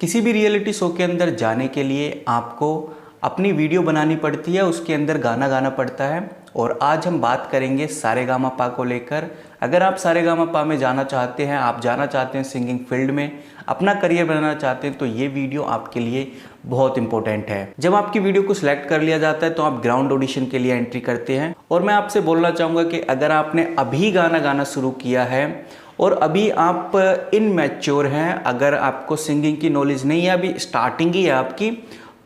किसी भी reality show के अंदर जाने के लिए आपको अपनी वीडियो बनानी पड़ती है, उसके अंदर गाना गाना पड़ता है। और आज हम बात करेंगे सारेगामापा को लेकर। अगर आप सारेगामापा में जाना चाहते हैं, आप जाना चाहते हैं सिंगिंग फील्ड में, अपना करियर बनाना चाहते हैं, तो ये वीडियो आपके लिए बहुत इंपॉर्टेंट है। जब आपकी वीडियो को सिलेक्ट कर लिया जाता है तो आप ग्राउंड ऑडिशन के लिए एंट्री करते हैं। और मैं आपसे बोलना चाहूँगा कि अगर आपने अभी गाना गाना शुरू किया है और अभी आप इनमैच्योर हैं, अगर आपको सिंगिंग की नॉलेज नहीं है, अभी स्टार्टिंग ही है आपकी,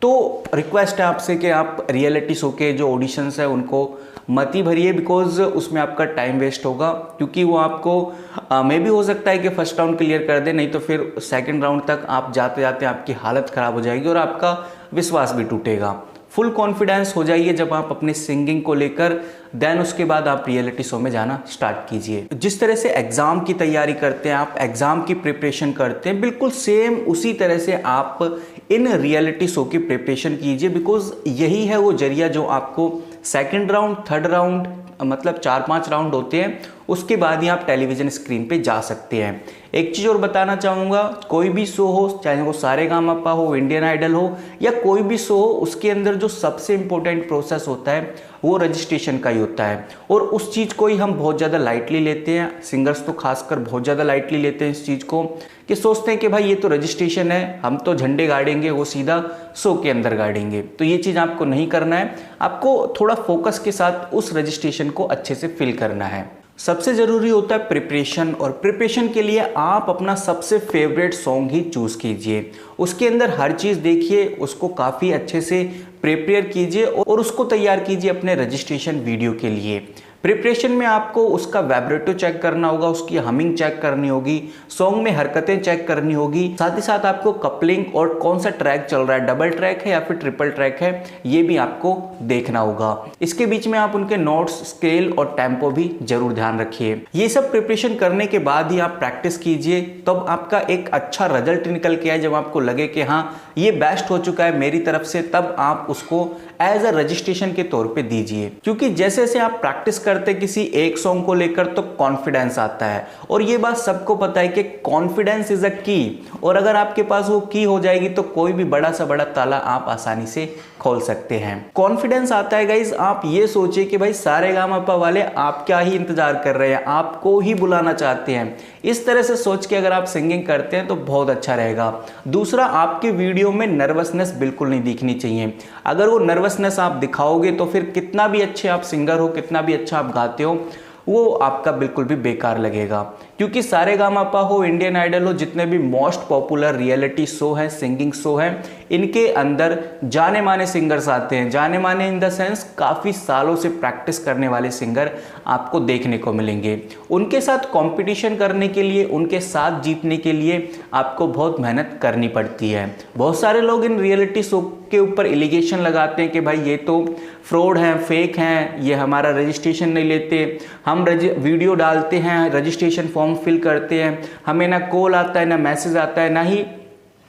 तो रिक्वेस्ट है आपसे कि आप रियलिटी शो के जो ऑडिशंस है उनको मत ही भरिए, बिकॉज उसमें आपका टाइम वेस्ट होगा। क्योंकि वो आपको मे भी हो सकता है कि फर्स्ट राउंड क्लियर कर दे, नहीं तो फिर सेकंड राउंड तक आप जाते जाते आपकी हालत ख़राब हो जाएगी और आपका विश्वास भी टूटेगा। फुल कॉन्फिडेंस हो जाइए जब आप अपने सिंगिंग को लेकर, देन उसके बाद आप रियलिटी शो में जाना स्टार्ट कीजिए। जिस तरह से एग्ज़ाम की तैयारी करते हैं, आप एग्ज़ाम की प्रिपरेशन करते हैं, बिल्कुल सेम उसी तरह से आप इन रियलिटी शो की प्रिपरेशन कीजिए। बिकॉज यही है वो जरिया जो आपको सेकंड राउंड, थर्ड राउंड, मतलब 4-5 राउंड होते हैं, उसके बाद ही आप टेलीविज़न स्क्रीन पे जा सकते हैं। एक चीज़ और बताना चाहूँगा, कोई भी शो हो, चाहे वो सारेगामापा हो, इंडियन आइडल हो या कोई भी शो हो, उसके अंदर जो सबसे इम्पोर्टेंट प्रोसेस होता है वो रजिस्ट्रेशन का ही होता है। और उस चीज़ को ही हम बहुत ज़्यादा लाइटली लेते हैं, सिंगर्स तो खासकर बहुत ज़्यादा लाइटली लेते हैं इस चीज़ को, कि सोचते हैं कि भाई ये तो रजिस्ट्रेशन है, हम तो झंडे गाड़ेंगे, वो सीधा शो के अंदर गाड़ेंगे। तो ये चीज़ आपको नहीं करना है, आपको थोड़ा फोकस के साथ उस रजिस्ट्रेशन को अच्छे से फिल करना है। सबसे ज़रूरी होता है प्रिपरेशन, और प्रिपरेशन के लिए आप अपना सबसे फेवरेट सॉन्ग ही चूज़ कीजिए। उसके अंदर हर चीज़ देखिए, उसको काफ़ी अच्छे से प्रिपेयर कीजिए और उसको तैयार कीजिए अपने रजिस्ट्रेशन वीडियो के लिए। प्रिपरेशन में आपको उसका वाइब्रेटो चेक करना होगा, उसकी हमिंग चेक करनी होगी, सॉन्ग में हरकतें चेक करनी होगी, साथ ही साथ आपको कपलिंग और कौन सा ट्रैक चल रहा है, डबल ट्रैक है या फिर ट्रिपल ट्रैक है, ये भी आपको देखना होगा। इसके बीच में आप उनके नोट्स, स्केल और टेम्पो भी जरूर ध्यान रखिए। ये सब प्रिपरेशन करने के बाद ही आप प्रैक्टिस कीजिए, तब आपका एक अच्छा रिजल्ट निकल के आए। जब आपको लगे कि हाँ ये बेस्ट हो चुका है मेरी तरफ से, तब आप उसको एज अ रजिस्ट्रेशन के तौर पे दीजिए। क्योंकि जैसे जैसे आप प्रैक्टिस करते किसी एक सॉन्ग को लेकर तो कॉन्फिडेंस आता है, और ये बात सबको पता है कि कॉन्फिडेंस इज अ की। और अगर आपके पास वो की हो जाएगी तो कोई भी बड़ा सा बड़ा ताला आप आसानी से खोल सकते हैं। कॉन्फिडेंस आता है गाइज, आप ये सोचिए कि भाई सारेगामापा वाले आप क्या ही इंतजार कर रहे हैं, आपको ही बुलाना चाहते हैं। इस तरह से सोच के अगर आप सिंगिंग करते हैं तो बहुत अच्छा रहेगा। दूसरा, आपकी वीडियो में नर्वसनेस बिल्कुल नहीं दिखनी चाहिए। अगर वो नर्वसनेस आप दिखाओगे तो फिर कितना भी अच्छे आप सिंगर हो, कितना भी अच्छा आप गाते हो, वो आपका बिल्कुल भी बेकार लगेगा। क्योंकि सारेगामापा हो, इंडियन आइडल हो, जितने भी मोस्ट पॉपुलर रियलिटी शो हैं, सिंगिंग शो हैं, इनके अंदर जाने माने सिंगर्स आते हैं। जाने माने इन द सेंस काफ़ी सालों से प्रैक्टिस करने वाले सिंगर आपको देखने को मिलेंगे। उनके साथ कंपटीशन करने के लिए, उनके साथ जीतने के लिए आपको बहुत मेहनत करनी पड़ती है। बहुत सारे लोग इन रियलिटी शो के ऊपर एलिगेशन लगाते हैं कि भाई ये तो फ्रॉड हैं, फेक हैं, ये हमारा रजिस्ट्रेशन नहीं लेते, हम वीडियो डालते हैं, रजिस्ट्रेशन फॉर्म फिल करते हैं, हमें ना कॉल आता है, ना मैसेज आता है, ना ही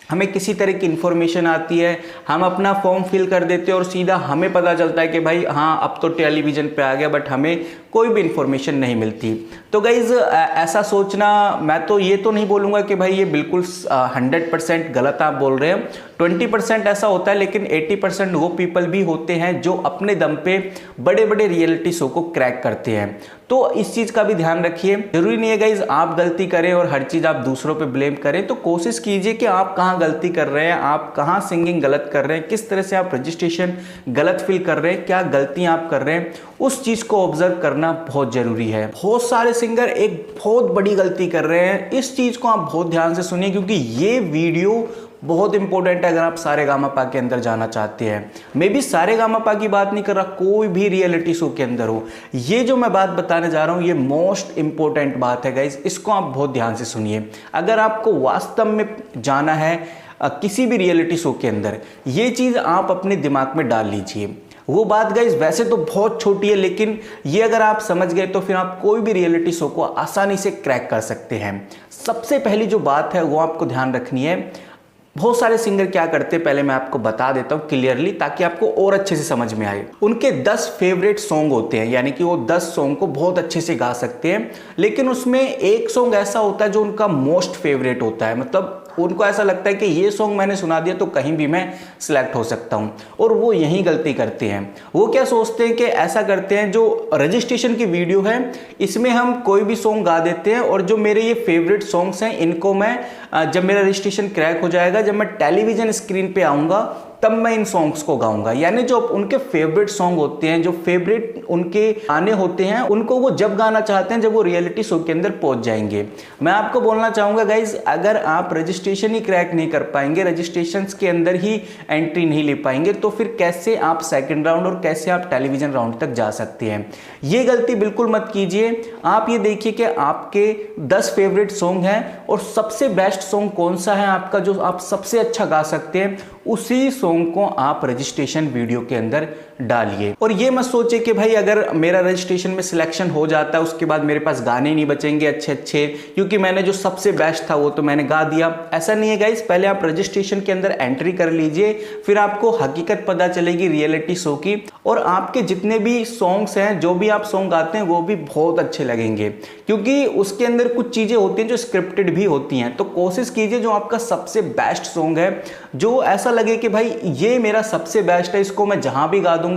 हमें किसी तरह की इन्फॉर्मेशन आती है। हम अपना फॉर्म फिल कर देते हैं और सीधा हमें पता चलता है कि भाई हाँ अब तो टेलीविज़न पे आ गया, बट हमें कोई भी इन्फॉर्मेशन नहीं मिलती। तो गाइज़ ऐसा सोचना, मैं तो ये तो नहीं बोलूँगा कि भाई ये बिल्कुल 100% गलत आप बोल रहे हैं। 20% ऐसा होता है, लेकिन 80% वो पीपल भी होते हैं जो अपने दम पे बड़े बड़े रियलिटी शो को क्रैक करते हैं। तो इस चीज़ का भी ध्यान रखिए। जरूरी नहीं है गाइज आप गलती करें और हर चीज़ आप दूसरों पे ब्लेम करें। तो कोशिश कीजिए कि आप कहाँ गलती कर रहे हैं, आप कहाँ सिंगिंग गलत कर रहे हैं, किस तरह से आप रजिस्ट्रेशन गलत फिल कर रहे हैं, क्या गलतियाँ आप कर रहे हैं, उस चीज़ को ऑब्जर्व करना बहुत ज़रूरी है। बहुत सारे सिंगर एक बहुत बड़ी गलती कर रहे हैं, इस चीज़ को आप बहुत ध्यान से सुनिए, क्योंकि ये वीडियो बहुत इंपॉर्टेंट है अगर आप सारेगामापा के अंदर जाना चाहते हैं। मैं भी सारेगामापा की बात नहीं कर रहा, कोई भी रियलिटी शो के अंदर हो, ये जो मैं बात बताने जा रहा हूँ ये मोस्ट इंपॉर्टेंट बात है गाइज, इसको आप बहुत ध्यान से सुनिए। अगर आपको वास्तव में जाना है किसी भी रियलिटी शो के अंदर, ये चीज़ आप अपने दिमाग में डाल लीजिए। वो बात गाइज वैसे तो बहुत छोटी है, लेकिन ये अगर आप समझ गए तो फिर आप कोई भी रियलिटी शो को आसानी से क्रैक कर सकते हैं। सबसे पहली जो बात है वो आपको ध्यान रखनी है, बहुत सारे सिंगर क्या करते हैं पहले मैं आपको बता देता हूँ क्लियरली, ताकि आपको और अच्छे से समझ में आए। उनके 10 फेवरेट सॉन्ग होते हैं, यानी कि वो 10 सॉन्ग को बहुत अच्छे से गा सकते हैं, लेकिन उसमें एक सॉन्ग ऐसा होता है जो उनका मोस्ट फेवरेट होता है, मतलब उनको ऐसा लगता है कि ये सॉन्ग मैंने सुना दिया तो कहीं भी मैं सिलेक्ट हो सकता हूँ, और वो यही गलती करते हैं। वो क्या सोचते हैं कि ऐसा करते हैं, जो रजिस्ट्रेशन की वीडियो है इसमें हम कोई भी सॉन्ग गा देते हैं, और जो मेरे ये फेवरेट सॉन्ग्स हैं इनको मैं जब मेरा रजिस्ट्रेशन क्रैक हो जाएगा, जब मैं टेलीविजन स्क्रीन पे आऊँगा तब मैं इन सॉन्ग्स को गाऊंगा। यानी जो उनके फेवरेट सॉन्ग होते हैं, जो फेवरेट उनके गाने होते हैं, उनको वो जब गाना चाहते हैं जब वो रियलिटी शो के अंदर पहुंच जाएंगे। मैं आपको बोलना चाहूंगा गाइज, अगर आप रजिस्ट्रेशन ही क्रैक नहीं कर पाएंगे, रजिस्ट्रेशन के अंदर ही एंट्री नहीं ले पाएंगे, तो फिर कैसे आप सेकेंड राउंड और कैसे आप टेलीविजन राउंड तक जा सकते हैं। ये गलती बिल्कुल मत कीजिए। आप ये देखिए कि आपके 10 फेवरेट सॉन्ग हैं और सबसे बेस्ट सॉन्ग कौन सा है आपका, जो आप सबसे अच्छा गा सकते हैं, उसी सॉन्ग को आप रजिस्ट्रेशन वीडियो के अंदर डालिए। और ये मत सोचिए कि भाई अगर मेरा रजिस्ट्रेशन में सिलेक्शन हो जाता है उसके बाद मेरे पास गाने नहीं बचेंगे अच्छे अच्छे, क्योंकि मैंने जो सबसे बेस्ट था वो तो मैंने गा दिया। ऐसा नहीं है गाइस, पहले आप रजिस्ट्रेशन के अंदर एंट्री कर लीजिए, फिर आपको हकीकत पता चलेगी रियलिटी शो की, और आपके जितने भी सॉन्ग्स हैं, जो भी आप सॉन्ग गाते हैं वो भी बहुत अच्छे लगेंगे, क्योंकि उसके अंदर कुछ चीजें होती हैं जो स्क्रिप्टेड भी होती हैं। तो कोशिश कीजिए जो आपका सबसे बेस्ट सॉन्ग है, जो ऐसा लगे कि भाई ये मेरा सबसे बेस्ट है, इसको मैं जहां भी गा दूंगा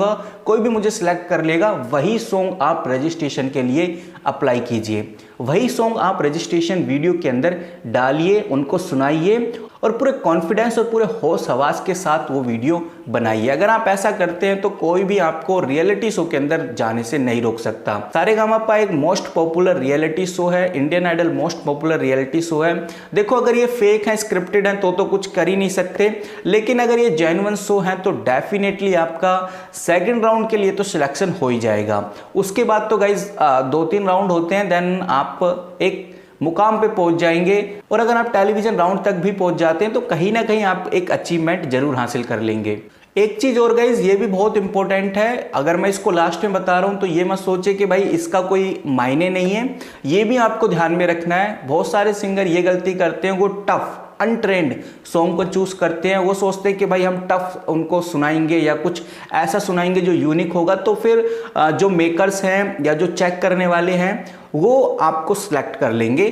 कोई भी मुझे सिलेक्ट कर लेगा, वही सॉन्ग आप रजिस्ट्रेशन के लिए अप्लाई कीजिए, वही सॉन्ग आप रजिस्ट्रेशन वीडियो के अंदर डालिए, उनको सुनाइए और पूरे कॉन्फिडेंस और पूरे होश हवास के साथ वो वीडियो बनाइए। अगर आप ऐसा करते हैं तो कोई भी आपको रियलिटी शो के अंदर जाने से नहीं रोक सकता। सारेगामापा एक मोस्ट पॉपुलर रियलिटी शो है, Indian Idol most popular reality show है। देखो अगर ये फेक है, स्क्रिप्टेड है तो कुछ कर ही नहीं सकते, लेकिन अगर ये जेन्युइन शो है तो डेफिनेटली आपका सेकंड राउंड के लिए तो सिलेक्शन हो ही जाएगा। उसके बाद तो गाइज 2-3 राउंड होते हैं, देन आप एक मुकाम पे पहुंच जाएंगे, और अगर आप टेलीविजन राउंड तक भी पहुंच जाते हैं तो कहीं ना कहीं आप एक अचीवमेंट जरूर हासिल कर लेंगे। एक चीज और गाइज, ये भी बहुत इंपॉर्टेंट है, अगर मैं इसको लास्ट में बता रहा हूं तो ये मत सोचे कि भाई इसका कोई मायने नहीं है, ये भी आपको ध्यान में रखना है। बहुत सारे सिंगर ये गलती करते हैं, वो टफ अनट्रेंड सॉन्ग को चूज करते हैं। वो सोचते हैं कि भाई हम टफ उनको सुनाएंगे या कुछ ऐसा सुनाएंगे जो यूनिक होगा, तो फिर जो मेकर्स हैं या जो चेक करने वाले हैं वो आपको सिलेक्ट कर लेंगे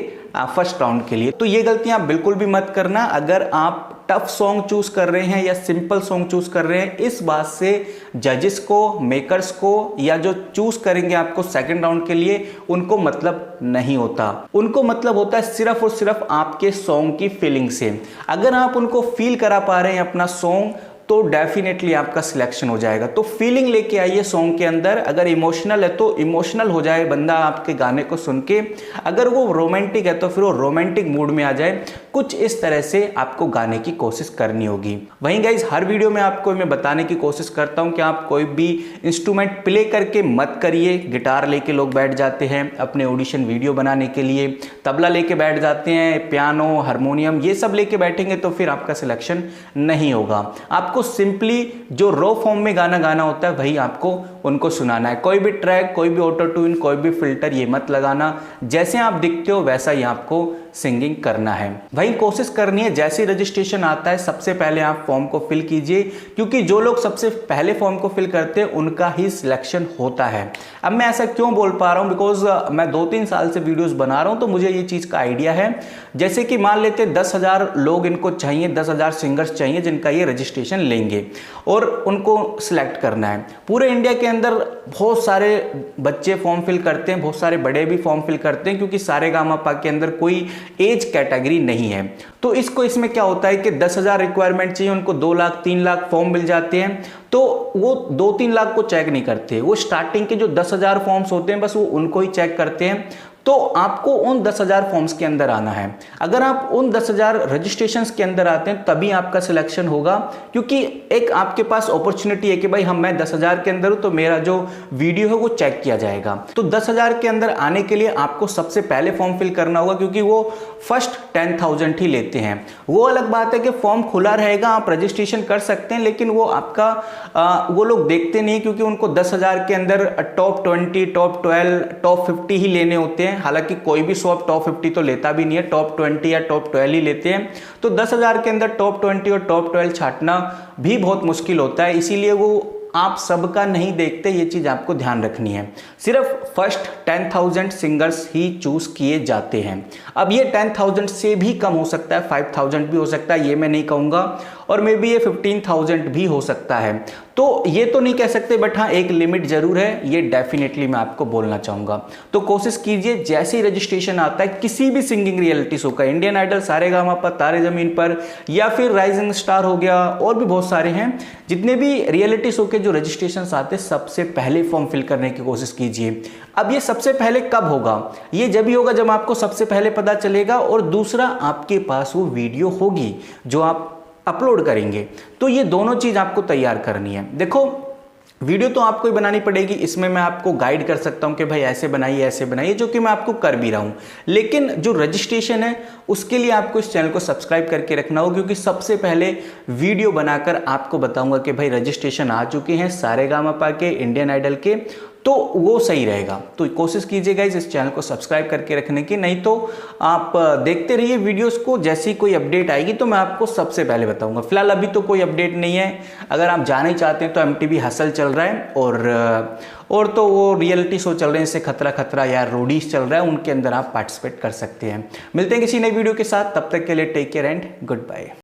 फर्स्ट राउंड के लिए। तो ये गलतियां आप बिल्कुल भी मत करना। अगर आप टफ सॉन्ग चूज कर रहे हैं या सिंपल सॉन्ग चूज कर रहे हैं, इस बात से जजेस को, मेकर्स को, या जो चूज करेंगे आपको सेकंड राउंड के लिए, उनको मतलब नहीं होता। उनको मतलब होता है सिर्फ और सिर्फ आपके सॉन्ग की फीलिंग से। अगर आप उनको फील करा पा रहे हैं अपना सॉन्ग, तो डेफिनेटली आपका सिलेक्शन हो जाएगा। तो फीलिंग लेके आइए सॉन्ग के अंदर। अगर इमोशनल है तो इमोशनल हो जाए बंदा आपके गाने को सुन के, अगर वो रोमांटिक है तो फिर वो रोमांटिक मूड में आ जाए। कुछ इस तरह से आपको गाने की कोशिश करनी होगी। वहीं गाइज हर वीडियो में आपको मैं बताने की कोशिश करता हूं कि आप कोई भी इंस्ट्रूमेंट प्ले करके मत करिए। गिटार लेके लोग बैठ जाते हैं अपने ऑडिशन वीडियो बनाने के लिए, तबला लेके बैठ जाते हैं, पियानो, हारमोनियम, ये सब लेके बैठेंगे तो फिर आपका सिलेक्शन नहीं होगा। आपको सिंपली जो रॉ फॉर्म में गाना गाना होता है वही आपको उनको सुनाना है। कोई भी ट्रैक, कोई भी ऑटो ट्यून, कोई भी फिल्टर ये मत लगाना। जैसे आप दिखते हो वैसा ही आपको सिंगिंग करना है। वही कोशिश करनी है जैसे रजिस्ट्रेशन आता है सबसे पहले आप फॉर्म को फिल कीजिए, क्योंकि जो लोग सबसे पहले फॉर्म को फिल करते हैं उनका ही सिलेक्शन होता है। अब मैं ऐसा क्यों बोल पा रहा हूं, बिकॉज मैं 2-3 साल से वीडियोस बना रहा हूं तो मुझे ये चीज का आइडिया है। जैसे कि मान लेते 10,000 लोग इनको चाहिए, 10,000 सिंगर्स चाहिए जिनका ये रजिस्ट्रेशन लेंगे और उनको सिलेक्ट करना है। पूरे इंडिया के अंदर बहुत सारे बच्चे फॉर्म फिल करते हैं, बहुत सारे बड़े भी फॉर्म फिल करते हैं, क्योंकि सारेगामापा के अंदर कोई एज कैटेगरी नहीं है। तो इसमें क्या होता है कि 10,000 रिक्वायरमेंट चाहिए, उनको 2 लाख 3 लाख फॉर्म मिल जाते हैं, तो वो 2-3 लाख को चेक नहीं करते। वो स्टार्टिंग के जो 10,000 फॉर्म्स होते हैं बस वो उनको ही चेक करते हैं। तो आपको उन 10,000 फॉर्म्स के अंदर आना है। अगर आप उन 10,000 रजिस्ट्रेशंस के अंदर आते हैं तभी आपका सिलेक्शन होगा, क्योंकि एक आपके पास अपॉर्चुनिटी है कि भाई मैं 10,000 के अंदर हूं तो मेरा जो वीडियो है वो चेक किया जाएगा। तो 10,000 के अंदर आने के लिए आपको सबसे पहले फॉर्म फिल करना होगा, क्योंकि वो फर्स्ट 10,000 ही लेते हैं। वो अलग बात है कि फॉर्म खुला रहेगा, आप रजिस्ट्रेशन कर सकते हैं, लेकिन वो आपका वो लोग देखते नहीं, क्योंकि उनको 10,000 के अंदर टॉप 20, टॉप 12, टॉप 50 ही लेने होते हैं। हालांकि कोई भी शॉप टॉप 50 तो लेता भी नहीं है, टॉप 20 या टॉप 12 ही लेते हैं। तो 10,000 के अंदर टॉप 20 और टॉप 12 छांटना भी बहुत मुश्किल होता है, इसीलिए वो आप सबका नहीं देखते, ये चीज़ आपको ध्यान रखनी है। सिर्फ फर्स्ट 10,000 सिंगर्स ही चूज किए जाते हैं। अब ये 10,000 से भी कम हो सकता है, 5,000 भी हो सकता है, ये मैं नहीं कहूँगा, और मे बी ये 15,000 भी हो सकता है। तो ये तो नहीं कह सकते, बट हाँ एक लिमिट जरूर है, ये डेफिनेटली मैं आपको बोलना चाहूँगा। तो कोशिश कीजिए जैसे ही रजिस्ट्रेशन आता है किसी भी सिंगिंग रियलिटी शो का, इंडियन आइडल, सारेगामापा, तारे ज़मीन पर, या फिर राइजिंग स्टार हो गया, और भी बहुत सारे हैं, जितने भी रियलिटी शो के जो रजिस्ट्रेशन आते हैं सबसे पहले फॉर्म फिल करने की कोशिश कीजिए। अब ये सबसे पहले कब होगा? ये जब ही होगा जब आपको सबसे पहले पता चलेगा, और दूसरा आपके पास वो वीडियो होगी जो आप अपलोड करेंगे। तो ये दोनों चीज आपको तैयार करनी है। देखो वीडियो तो आपको ही बनानी पड़ेगी, इसमें मैं आपको गाइड कर सकता हूं कि भाई ऐसे बनाइए ऐसे बनाइए, जो कि मैं आपको कर भी रहा हूं। लेकिन जो रजिस्ट्रेशन है उसके लिए आपको इस चैनल को सब्सक्राइब करके रखना होगा, क्योंकि सबसे पहले वीडियो बनाकर आपको बताऊंगा कि भाई रजिस्ट्रेशन आ चुके हैं सारेगामापा के, इंडियन आइडल के, तो वो सही रहेगा। तो कोशिश कीजिएगा इस चैनल को सब्सक्राइब करके रखने की, नहीं तो आप देखते रहिए वीडियोस को, जैसी कोई अपडेट आएगी तो मैं आपको सबसे पहले बताऊंगा। फिलहाल अभी तो कोई अपडेट नहीं है। अगर आप जाना ही चाहते हैं तो MTV हसल चल रहा है, और तो वो रियलिटी शो चल रहे हैं, जैसे खतरा खतरा या रोडीज चल रहा है, उनके अंदर आप पार्टिसिपेट कर सकते हैं। मिलते हैं किसी नई वीडियो के साथ, तब तक के लिए take care and good bye.